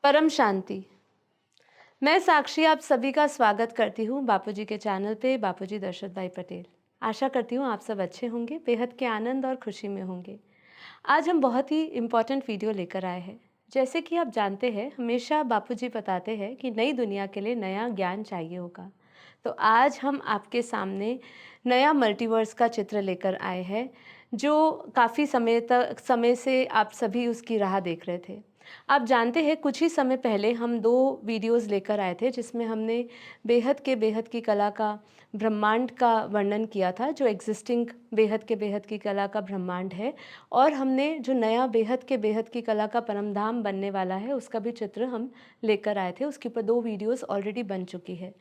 परम शांति। मैं साक्षी आप सभी का स्वागत करती हूँ बापूजी के चैनल पे बापूजी दशरथ भाई पटेल। आशा करती हूँ आप सब अच्छे होंगे, बेहद के आनंद और खुशी में होंगे। आज हम बहुत ही इम्पोर्टेंट वीडियो लेकर आए हैं। जैसे कि आप जानते हैं, हमेशा बापूजी बताते हैं कि नई दुनिया के लिए नया ज्ञान चाहिए होगा। तो आज हम आपके सामने नया मल्टीवर्स का चित्र लेकर आए हैं, जो काफ़ी समय से आप सभी उसकी राह देख रहे थे। आप जानते हैं, कुछ ही समय पहले हम 2 वीडियोज़ लेकर आए थे जिसमें हमने बेहद की कला का, ब्रह्मांड का वर्णन किया था, जो एक्सिस्टिंग बेहद की कला का ब्रह्मांड है। और हमने जो नया बेहद की कला का परमधाम बनने वाला है, उसका भी चित्र हम लेकर आए थे। उसके ऊपर 2 वीडियोज़ ऑलरेडी बन चुकी है।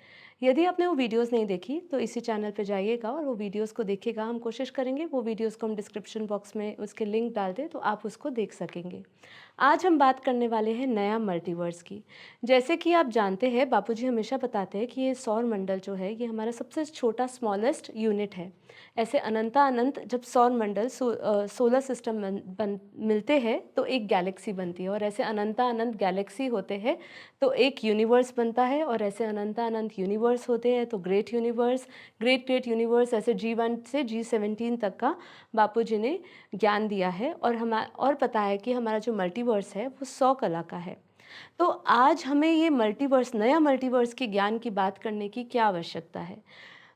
यदि आपने वो वीडियोज़ नहीं देखी तो इसी चैनल पे जाइएगा और वो वीडियोज़ को देखिएगा। हम कोशिश करेंगे वो वीडियोज़ को हम डिस्क्रिप्शन बॉक्स में उसके लिंक डाल दें, तो आप उसको देख सकेंगे। आज हम बात करने वाले हैं नया मल्टीवर्स की। जैसे कि आप जानते हैं, बापूजी हमेशा बताते हैं कि ये सौर मंडल जो है, ये हमारा सबसे छोटा स्मॉलेस्ट यूनिट है। ऐसे अनंत जब सौर मंडल सोलर सिस्टम मिलते हैं तो एक गैलेक्सी बनती है, और ऐसे अनंत गैलेक्सी होते हैं तो एक यूनिवर्स बनता है, और ऐसे अनंत यूनिवर्स होते हैं तो ग्रेट यूनिवर्स, ग्रेट यूनिवर्स, ऐसे G1 से G17 तक का बापूजी ने ज्ञान दिया है। और पता है कि हमारा जो मल्टीवर्स है वो 100 कला का है। तो आज हमें ये मल्टीवर्स, नया मल्टीवर्स के ज्ञान की बात करने की क्या आवश्यकता है?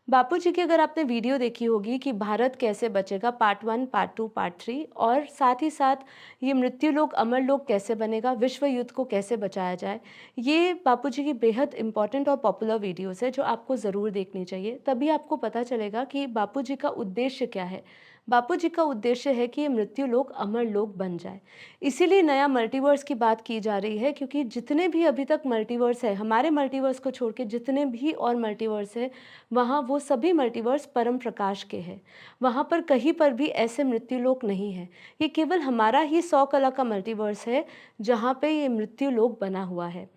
बापूजी की अगर आपने वीडियो देखी होगी कि भारत कैसे बचेगा, पार्ट 1, पार्ट 2, पार्ट 3, और साथ ही साथ ये मृत्युलोक अमर लोक कैसे बनेगा, विश्व युद्ध को कैसे बचाया जाए, ये बापूजी की बेहद इंपॉर्टेंट और पॉपुलर वीडियोस है जो आपको ज़रूर देखनी चाहिए। तभी आपको पता चलेगा कि बापूजी का उद्देश्य क्या है। बापूजी का उद्देश्य है कि ये मृत्युलोक अमर लोक बन जाए। इसीलिए नया मल्टीवर्स की बात की जा रही है, क्योंकि जितने भी अभी तक मल्टीवर्स है, हमारे मल्टीवर्स को छोड़ के जितने भी और मल्टीवर्स है, वहाँ वो सभी मल्टीवर्स परम प्रकाश के हैं। वहाँ पर कहीं पर भी ऐसे मृत्युलोक नहीं है। ये केवल हमारा ही 100 कला का मल्टीवर्स है जहाँ पे ये मृत्युलोक बना हुआ है।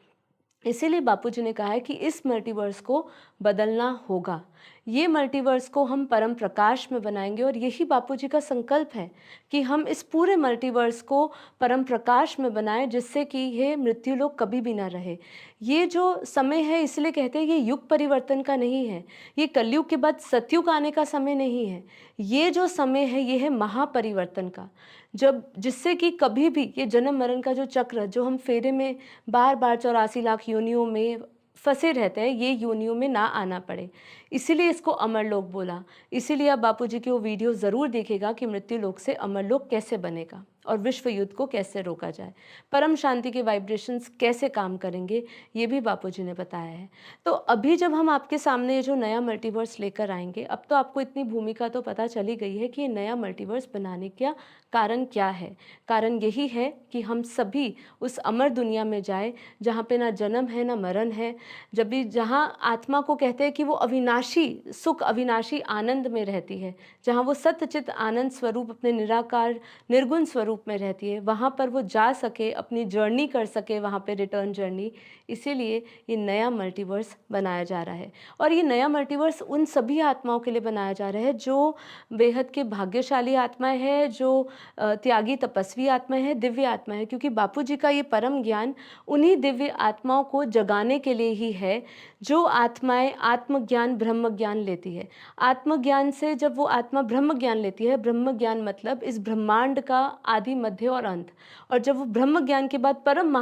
इसीलिए बापूजी ने कहा है कि इस मल्टीवर्स को बदलना होगा। ये मल्टीवर्स को हम परम प्रकाश में बनाएंगे, और यही बापूजी का संकल्प है कि हम इस पूरे मल्टीवर्स को परम प्रकाश में बनाएं, जिससे कि ये मृत्युलोक कभी भी ना रहे। ये जो समय है, इसलिए कहते हैं ये युग परिवर्तन का नहीं है, ये कलयुग के बाद सतयुग आने का समय नहीं है। ये जो समय है, ये है महापरिवर्तन का, जब जिससे कि कभी भी ये जन्म मरण का जो चक्र, जो हम फेरे में बार बार 84 लाख योनियों में फंसे रहते हैं, ये योनियों में ना आना पड़े। इसीलिए इसको अमरलोक बोला। इसीलिए आप बापूजी की वो वीडियो ज़रूर देखिएगा कि मृत्युलोक से अमरलोक कैसे बनेगा और विश्व युद्ध को कैसे रोका जाए, परम शांति के वाइब्रेशंस कैसे काम करेंगे, ये भी बापूजी ने बताया है। तो अभी जब हम आपके सामने ये जो नया मल्टीवर्स लेकर आएंगे, अब तो आपको इतनी भूमिका तो पता चली गई है कि ये नया मल्टीवर्स बनाने का कारण क्या है। कारण यही है कि हम सभी उस अमर दुनिया में जाए जहाँ पे ना जन्म है ना मरण है, जब भी जहाँ आत्मा को कहते हैं कि वो अविनाशी सुख, अविनाशी आनंद में रहती है, जहाँ वो सत्यचित आनंद स्वरूप अपने निराकार निर्गुण स्वरूप में रहती है, वहाँ पर वो जा सके, अपनी जर्नी कर सके, वहाँ पे रिटर्न जर्नी। इसीलिए ये नया मल्टीवर्स बनाया जा रहा है, और ये नया मल्टीवर्स उन सभी आत्माओं के लिए बनाया जा रहा है जो बेहद के भाग्यशाली आत्माएं हैं, जो त्यागी तपस्वी आत्माएं हैं, दिव्य आत्मा है, क्योंकि बापूजी का ये परम ज्ञान उन्हीं दिव्य आत्माओं को जगाने के लिए ही है, जो आत्माएं आत्मज्ञान ब्रह्म ज्ञान लेती है। आत्मज्ञान से जब वो आत्मा ब्रह्म ज्ञान लेती है, ब्रह्म ज्ञान मतलब इस ब्रह्मांड का आदि मध्य और अंत, और जब वो ब्रह्म ज्ञान के बाद परम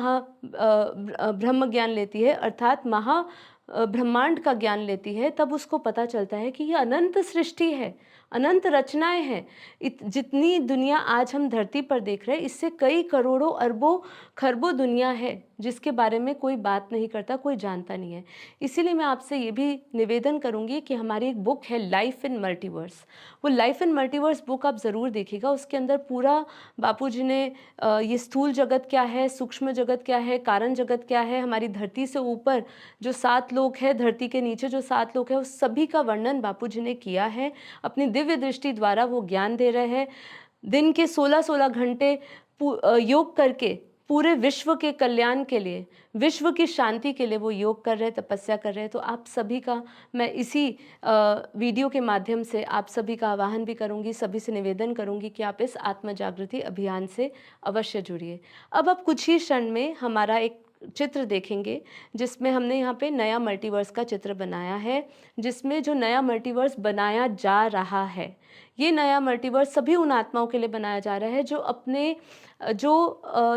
ब्रह्म ज्ञान लेती है, अर्थात ब्रह्मांड का ज्ञान लेती है, तब उसको पता चलता है कि ये अनंत सृष्टि है, अनंत रचनाएं हैं। जितनी दुनिया आज हम धरती पर देख रहे हैं, इससे कई करोड़ों अरबों खरबों दुनिया है जिसके बारे में कोई बात नहीं करता, कोई जानता नहीं है। इसीलिए मैं आपसे ये भी निवेदन करूंगी कि हमारी एक बुक है लाइफ इन मल्टीवर्स। वो लाइफ इन मल्टीवर्स बुक आप ज़रूर देखिएगा। उसके अंदर पूरा बापूजी ने ये स्थूल जगत क्या है, सूक्ष्म जगत क्या है, कारण जगत क्या है, हमारी धरती से ऊपर जो 7 लोक है, धरती के नीचे जो 7 लोक है, उस सभी का वर्णन बापूजी ने किया है। अपनी दिव्य दृष्टि द्वारा वो ज्ञान दे रहे हैं। दिन के 16-16 घंटे योग करके पूरे विश्व के कल्याण के लिए, विश्व की शांति के लिए वो योग कर रहे हैं, तपस्या कर रहे हैं। तो आप सभी का मैं इसी वीडियो के माध्यम से आप सभी का आह्वान भी करूंगी, सभी से निवेदन करूंगी कि आप इस आत्म जागृति अभियान से अवश्य जुड़िए। अब आप कुछ ही क्षण में हमारा एक चित्र देखेंगे जिसमें हमने यहाँ पे नया मल्टीवर्स का चित्र बनाया है, जिसमें जो नया मल्टीवर्स बनाया जा रहा है, ये नया मल्टीवर्स सभी उन आत्माओं के लिए बनाया जा रहा है जो अपने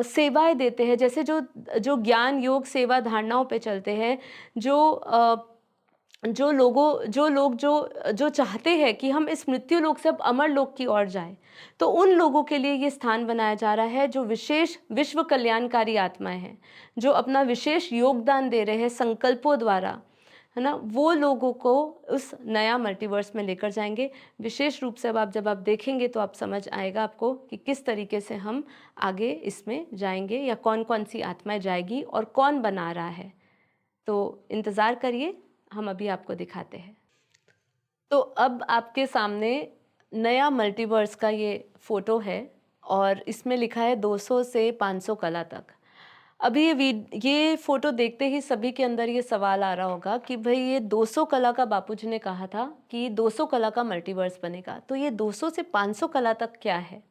सेवाएं देते हैं, जैसे जो जो ज्ञान योग सेवा धारणाओं पे चलते हैं, जो लोग जो चाहते हैं कि हम इस मृत्यु लोक से अब अमर लोक की ओर जाएं, तो उन लोगों के लिए ये स्थान बनाया जा रहा है जो विशेष विश्व कल्याणकारी आत्माएं हैं, जो अपना विशेष योगदान दे रहे हैं संकल्पों द्वारा, है ना। वो लोगों को उस नया मल्टीवर्स में लेकर जाएंगे। विशेष रूप से अब जब आप देखेंगे तो आप समझ आएगा आपको कि किस तरीके से हम आगे इसमें जाएंगे या कौन कौन सी आत्माएं जाएगी और कौन बना रहा है। तो इंतज़ार करिए, हम अभी आपको दिखाते हैं। तो अब आपके सामने नया मल्टीवर्स का ये फ़ोटो है और इसमें लिखा है 200 से 500 कला तक। अभी ये फ़ोटो देखते ही सभी के अंदर ये सवाल आ रहा होगा कि भाई ये 200 कला का बापूजी ने कहा था कि 200 कला का मल्टीवर्स बनेगा, तो ये 200 से 500 कला तक क्या है?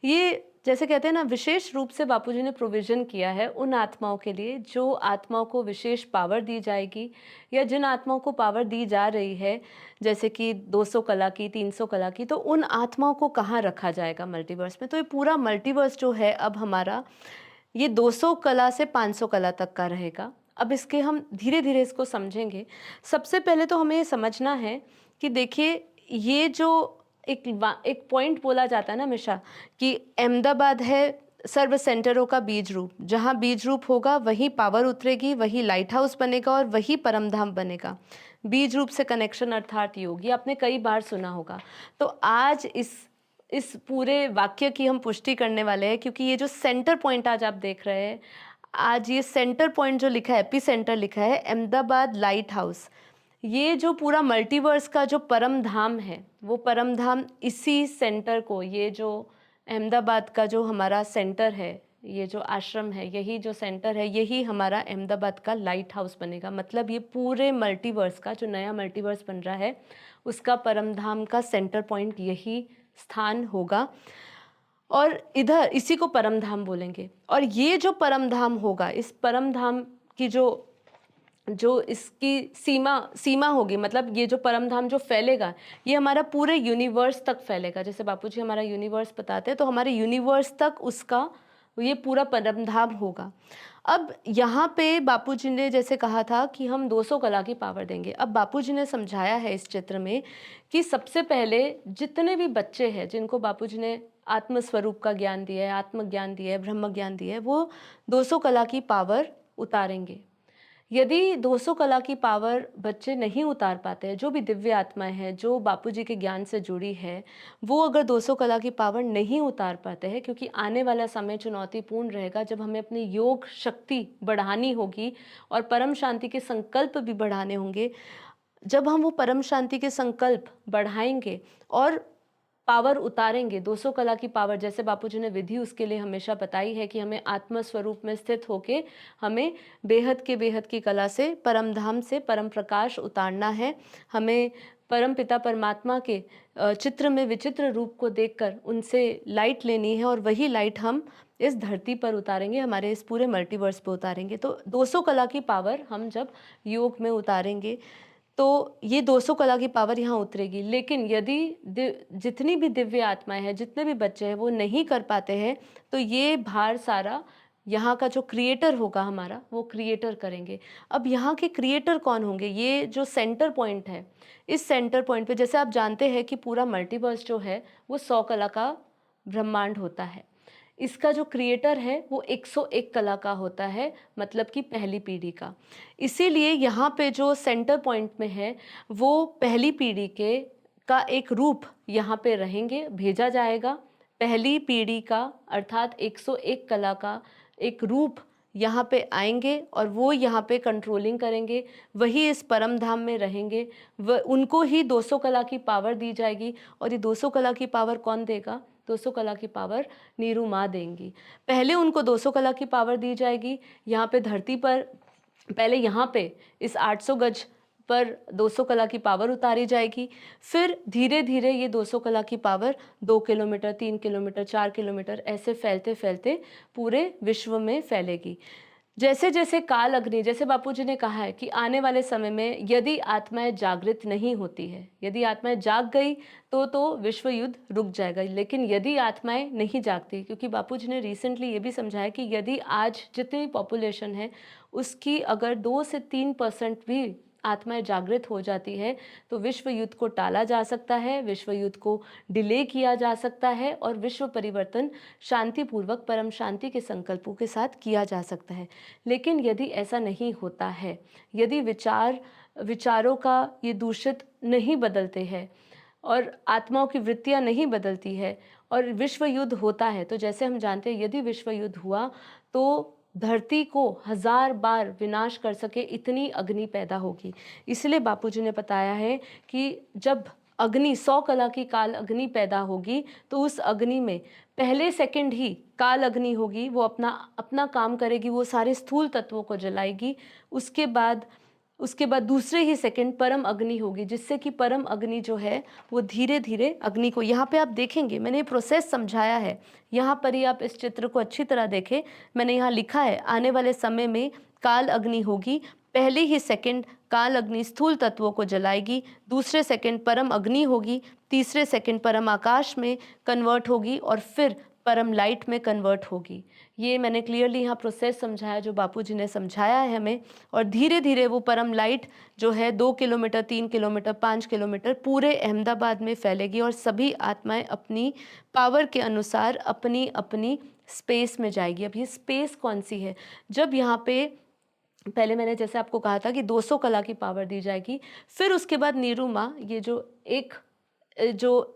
ये जैसे कहते हैं ना, विशेष रूप से बापूजी ने प्रोविज़न किया है उन आत्माओं के लिए जो आत्माओं को विशेष पावर दी जाएगी, या जिन आत्माओं को पावर दी जा रही है, जैसे कि 200 कला की, 300 कला की, तो उन आत्माओं को कहाँ रखा जाएगा मल्टीवर्स में। तो ये पूरा मल्टीवर्स जो है अब हमारा ये 200 कला से 500 कला तक का रहेगा। अब इसके हम धीरे धीरे इसको समझेंगे। सबसे पहले तो हमें ये समझना है कि देखिए, ये जो एक पॉइंट बोला जाता है ना हमेशा कि अहमदाबाद है सर्व सेंटरों का बीज रूप। जहाँ बीज रूप होगा वहीं पावर उतरेगी, वही लाइट हाउस बनेगा और वही परमधाम बनेगा। बीज रूप से कनेक्शन अर्थात योग, ये आपने कई बार सुना होगा। तो आज इस पूरे वाक्य की हम पुष्टि करने वाले हैं, क्योंकि ये जो सेंटर पॉइंट आज आप देख रहे हैं, आज ये सेंटर पॉइंट जो लिखा है, एपी सेंटर लिखा है, अहमदाबाद लाइट हाउस, ये जो पूरा मल्टीवर्स का जो परम धाम है, वो परम धाम इसी सेंटर को, ये जो अहमदाबाद का जो हमारा सेंटर है, ये जो आश्रम है, यही जो सेंटर है, यही हमारा अहमदाबाद का लाइट हाउस बनेगा। मतलब ये पूरे मल्टीवर्स का जो नया मल्टीवर्स बन रहा है, उसका परम धाम का सेंटर पॉइंट यही स्थान होगा। और इधर इसी को परम धाम बोलेंगे। और ये जो परम धाम होगा, इस परम धाम की जो इसकी सीमा होगी, मतलब ये जो परम धाम जो फैलेगा, ये हमारा पूरे यूनिवर्स तक फैलेगा। जैसे बापूजी हमारा यूनिवर्स बताते हैं, तो हमारे यूनिवर्स तक उसका ये पूरा परम धाम होगा। अब यहाँ पे बापूजी ने जैसे कहा था कि हम 200 कला की पावर देंगे। अब बापूजी ने समझाया है इस चित्र में कि सबसे पहले जितने भी बच्चे हैं जिनको बापूजी ने आत्म स्वरूप का ज्ञान दिया है, आत्मज्ञान दिया है, ब्रह्म ज्ञान दिया है, वो 200 कला की पावर उतारेंगे। यदि 200 कला की पावर बच्चे नहीं उतार पाते हैं, जो भी दिव्य आत्माएं हैं जो बापूजी के ज्ञान से जुड़ी है, वो अगर 200 कला की पावर नहीं उतार पाते हैं, क्योंकि आने वाला समय चुनौतीपूर्ण रहेगा जब हमें अपनी योग शक्ति बढ़ानी होगी और परम शांति के संकल्प भी बढ़ाने होंगे। जब हम वो परम शांति के संकल्प बढ़ाएंगे और पावर उतारेंगे, 200 कला की पावर, जैसे बापूजी ने विधि उसके लिए हमेशा बताई है कि हमें आत्म स्वरूप में स्थित होके हमें बेहद की कला से, परम धाम से परम प्रकाश उतारना है। हमें परम पिता परमात्मा के चित्र में विचित्र रूप को देखकर उनसे लाइट लेनी है और वही लाइट हम इस धरती पर उतारेंगे, हमारे इस पूरे मल्टीवर्स पर उतारेंगे। तो 200 कला की पावर हम जब योग में उतारेंगे तो ये 200 कला की पावर यहाँ उतरेगी। लेकिन यदि जितनी भी दिव्य आत्माएं हैं, जितने भी बच्चे हैं, वो नहीं कर पाते हैं, तो ये भार सारा यहाँ का जो क्रिएटर होगा हमारा, वो क्रिएटर करेंगे। अब यहाँ के क्रिएटर कौन होंगे? ये जो सेंटर पॉइंट है, इस सेंटर पॉइंट पे जैसे आप जानते हैं कि पूरा मल्टीवर्स जो है वो 100 कला का ब्रह्मांड होता है। इसका जो क्रिएटर है वो 101 कला का होता है, मतलब कि पहली पीढ़ी का। इसीलिए यहाँ पे जो सेंटर पॉइंट में है, वो पहली पीढ़ी का एक रूप यहाँ पे रहेंगे, भेजा जाएगा। पहली पीढ़ी का अर्थात 101 कला का एक रूप यहाँ पे आएंगे और वो यहाँ पे कंट्रोलिंग करेंगे, वही इस परम धाम में रहेंगे। उनको ही 200 कला की पावर दी जाएगी। और ये 200 कला की पावर कौन देगा? 200 कला की पावर नीरू माँ देंगी। पहले उनको 200 कला की पावर दी जाएगी यहाँ पे धरती पर। पहले यहाँ पे इस 800 गज पर 200 कला की पावर उतारी जाएगी। फिर धीरे धीरे ये 200 कला की पावर 2 किलोमीटर, 3 किलोमीटर, 4 किलोमीटर ऐसे फैलते फैलते पूरे विश्व में फैलेगी। जैसे जैसे काल अग्नि, जैसे बापूजी ने कहा है कि आने वाले समय में यदि आत्माएं जागृत नहीं होती है, यदि आत्माएं जाग गई तो विश्व युद्ध रुक जाएगा। लेकिन यदि आत्माएं नहीं जागती, क्योंकि बापूजी ने रिसेंटली ये भी समझाया कि यदि आज जितनी पॉपुलेशन है उसकी अगर 2 से 3% भी आत्माएं जागृत हो जाती है तो विश्व युद्ध को टाला जा सकता है, विश्व युद्ध को डिले किया जा सकता है और विश्व परिवर्तन शांतिपूर्वक परम शांति के संकल्पों के साथ किया जा सकता है। लेकिन यदि ऐसा नहीं होता है, यदि विचारों का ये दूषित नहीं बदलते हैं और आत्माओं की वृत्तियां नहीं बदलती है और विश्व युद्ध होता है, तो जैसे हम जानते हैं यदि विश्व युद्ध हुआ तो धरती को 1000 बार विनाश कर सके इतनी अग्नि पैदा होगी। इसलिए बापूजी ने बताया है कि जब अग्नि 100 कला की काल अग्नि पैदा होगी तो उस अग्नि में पहले सेकंड ही काल अग्नि होगी, वो अपना अपना काम करेगी, वो सारे स्थूल तत्वों को जलाएगी। उसके बाद दूसरे ही सेकंड परम अग्नि होगी, जिससे कि परम अग्नि जो है वो धीरे धीरे अग्नि को, यहाँ पे आप देखेंगे मैंने ये प्रोसेस समझाया है, यहाँ पर ही आप इस चित्र को अच्छी तरह देखें। मैंने यहाँ लिखा है आने वाले समय में काल अग्नि होगी, पहले ही सेकंड काल अग्नि स्थूल तत्वों को जलाएगी, दूसरे सेकंड परम अग्नि होगी, तीसरे सेकंड परम आकाश में कन्वर्ट होगी और फिर परम लाइट में कन्वर्ट होगी। ये मैंने क्लियरली यहाँ प्रोसेस समझाया जो बापूजी ने समझाया है हमें। और धीरे धीरे वो परम लाइट जो है 2 किलोमीटर, 3 किलोमीटर, 5 किलोमीटर पूरे अहमदाबाद में फैलेगी और सभी आत्माएं अपनी पावर के अनुसार अपनी अपनी स्पेस में जाएगी। अब ये स्पेस कौन सी है? जब यहाँ पे पहले मैंने जैसे आपको कहा था कि 200 कला की पावर दी जाएगी, फिर उसके बाद नीरुमा, ये जो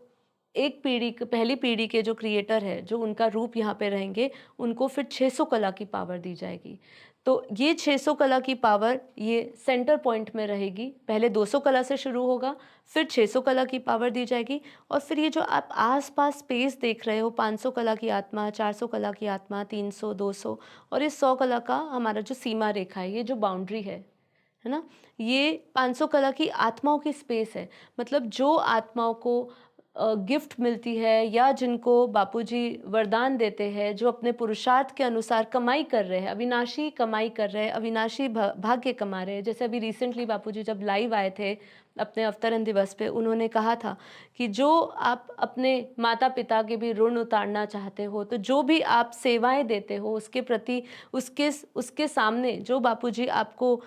एक पीढ़ी, पहली पीढ़ी के जो क्रिएटर है, जो उनका रूप यहाँ पे रहेंगे, उनको फिर 600 कला की पावर दी जाएगी। तो ये 600 कला की पावर ये सेंटर पॉइंट में रहेगी। पहले 200 कला से शुरू होगा, फिर 600 कला की पावर दी जाएगी और फिर ये जो आप आसपास स्पेस देख रहे हो, 500 कला की आत्मा, 400 कला की आत्मा, 300, 200 और इस 100 कला का हमारा जो सीमा रेखा है, ये जो बाउंड्री है ना, ये 500 कला की आत्माओं की स्पेस है। मतलब जो आत्माओं को गिफ्ट मिलती है या जिनको बापूजी वरदान देते हैं, जो अपने पुरुषार्थ के अनुसार कमाई कर रहे हैं, अविनाशी कमाई कर रहे हैं, अविनाशी भाग्य कमा रहे हैं। जैसे अभी रिसेंटली बापूजी जब लाइव आए थे अपने अवतरण दिवस पे, उन्होंने कहा था कि जो आप अपने माता पिता के भी ऋण उतारना चाहते हो, तो जो भी आप सेवाएं देते हो उसके प्रति, उसके सामने जो बापूजी आपको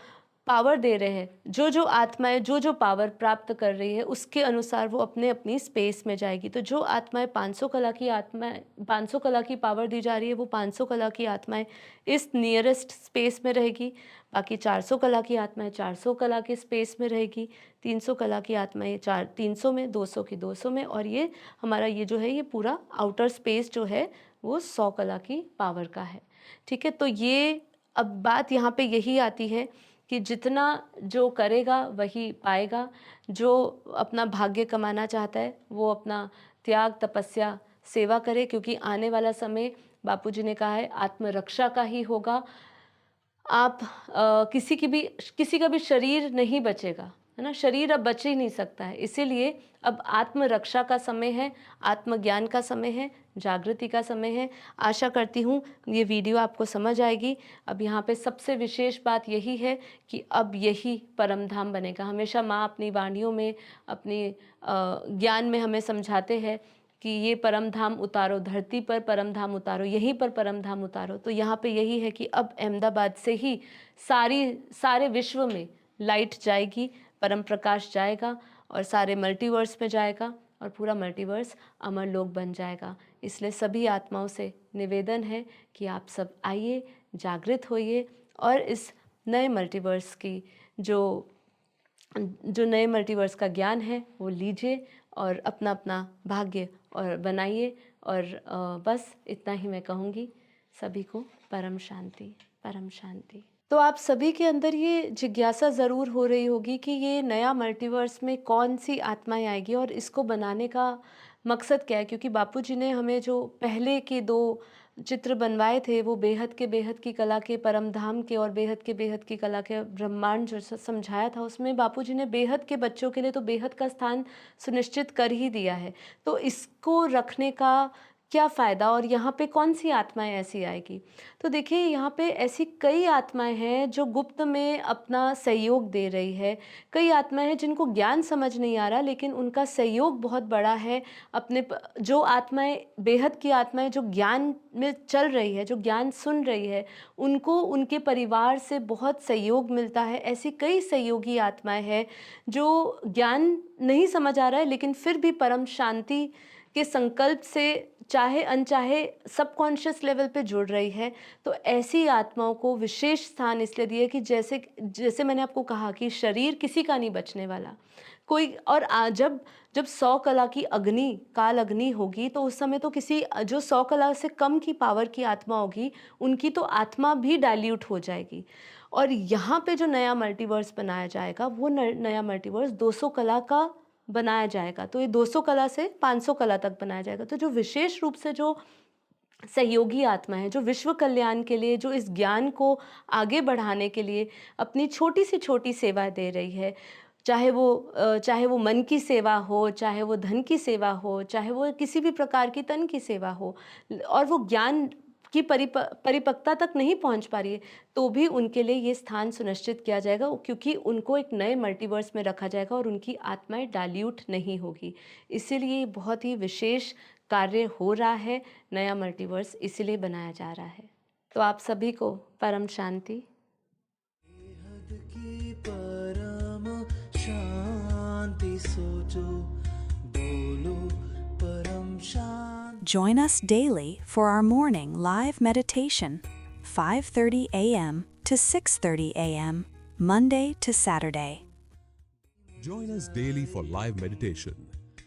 पावर दे रहे हैं, जो जो आत्माएं जो जो पावर प्राप्त कर रही है उसके अनुसार वो अपने अपनी स्पेस में जाएगी। तो जो आत्माएं 500 कला की आत्माएं, 500 कला की पावर दी जा रही है, वो 500 कला की आत्माएं इस नियरेस्ट स्पेस में रहेगी। बाकी 400 कला की आत्माएं 400 कला के स्पेस में रहेगी, 300 कला की आत्माएं 300 में, 200 की 200 में, और ये हमारा ये जो है ये पूरा आउटर स्पेस जो है वो 100 कला की पावर का है। ठीक है, तो ये अब बात यहाँ पे यही आती है कि जितना जो करेगा वही पाएगा। जो अपना भाग्य कमाना चाहता है वो अपना त्याग, तपस्या, सेवा करे, क्योंकि आने वाला समय बापूजी ने कहा है आत्मरक्षा का ही होगा। आप किसी का भी शरीर नहीं बचेगा, है ना, शरीर अब बच ही नहीं सकता है। इसीलिए अब आत्मरक्षा का समय है, आत्मज्ञान का समय है, जागृति का समय है। आशा करती हूँ ये वीडियो आपको समझ आएगी। अब यहाँ पे सबसे विशेष बात यही है कि अब यही परम धाम बनेगा। हमेशा माँ अपनी वाणियों में, अपनी ज्ञान में हमें समझाते हैं कि ये परम धाम उतारो, धरती पर परम धाम उतारो, यहीं पर परम धाम उतारो। तो यहाँ पे यही है कि अब अहमदाबाद से ही सारे विश्व में लाइट जाएगी, परम प्रकाश जाएगा और सारे मल्टीवर्स में जाएगा और पूरा मल्टीवर्स अमर लोक बन जाएगा। इसलिए सभी आत्माओं से निवेदन है कि आप सब आइए, जागृत होइए और इस नए मल्टीवर्स की जो नए मल्टीवर्स का ज्ञान है वो लीजिए और अपना अपना भाग्य और बनाइए। और बस इतना ही मैं कहूँगी। सभी को परम शांति, परम शांति। तो आप सभी के अंदर ये जिज्ञासा ज़रूर हो रही होगी कि ये नया मल्टीवर्स में कौन सी आत्माएं आएगी और इसको बनाने का मकसद क्या है, क्योंकि बापूजी ने हमें जो पहले के 2 चित्र बनवाए थे वो बेहद की कला के परम धाम के और बेहद की कला के ब्रह्मांड जो समझाया था, उसमें बापूजी ने बेहद के बच्चों के लिए तो बेहद का स्थान सुनिश्चित कर ही दिया है। तो इसको रखने का क्या फ़ायदा, और यहाँ पे कौन सी आत्माएं ऐसी आएगी। तो देखिए यहाँ पे ऐसी कई आत्माएं हैं जो गुप्त में अपना सहयोग दे रही है। कई आत्माएं हैं जिनको ज्ञान समझ नहीं आ रहा, लेकिन उनका सहयोग बहुत बड़ा है। जो आत्माएं, बेहद की आत्माएं जो ज्ञान में चल रही है, जो ज्ञान सुन रही है, उनको उनके परिवार से बहुत सहयोग मिलता है। ऐसी कई सहयोगी आत्माएं हैं जो ज्ञान नहीं समझ आ रहा है, लेकिन फिर भी परम शांति के संकल्प से चाहे अनचाहे सबकॉन्शियस लेवल पे जुड़ रही है। तो ऐसी आत्माओं को विशेष स्थान इसलिए दिए कि जैसे जैसे मैंने आपको कहा कि शरीर किसी का नहीं बचने वाला। कोई और जब जब 100 कला की अग्नि, काल अग्नि होगी, तो उस समय तो किसी जो 100 कला से कम की पावर की आत्मा होगी, उनकी तो आत्मा भी डाइल्यूट हो जाएगी। और यहाँ पे जो नया मल्टीवर्स बनाया जाएगा, वो नया मल्टीवर्स 200 कला का बनाया जाएगा। तो ये 200 कला से 500 कला तक बनाया जाएगा। तो जो विशेष रूप से जो सहयोगी आत्मा है, जो विश्व कल्याण के लिए, जो इस ज्ञान को आगे बढ़ाने के लिए अपनी छोटी से छोटी सेवा दे रही है, चाहे वो मन की सेवा हो, चाहे वो धन की सेवा हो, चाहे वो किसी भी प्रकार की तन की सेवा हो, और वो ज्ञान की परिपक्वता तक नहीं पहुंच पा रही है, तो भी उनके लिए ये स्थान सुनिश्चित किया जाएगा, क्योंकि उनको एक नए मल्टीवर्स में रखा जाएगा और उनकी आत्माएं डाइल्यूट नहीं होगी। इसीलिए बहुत ही विशेष कार्य हो रहा है, नया मल्टीवर्स इसीलिए बनाया जा रहा है। तो आप सभी को परम शांति। परम शांति सोचो, बोलो परम शांति। Join us daily for our morning live meditation, 5:30 a.m. to 6:30 a.m., Monday to Saturday. Join us daily for live meditation,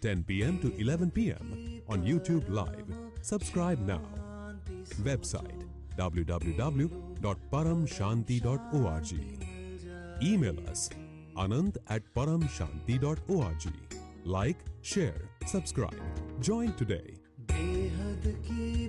10 p.m. to 11 p.m. on YouTube Live. Subscribe now. Website www.paramshanti.org. Email us anand@paramshanti.org. Like, share, subscribe. Join today. बेहद की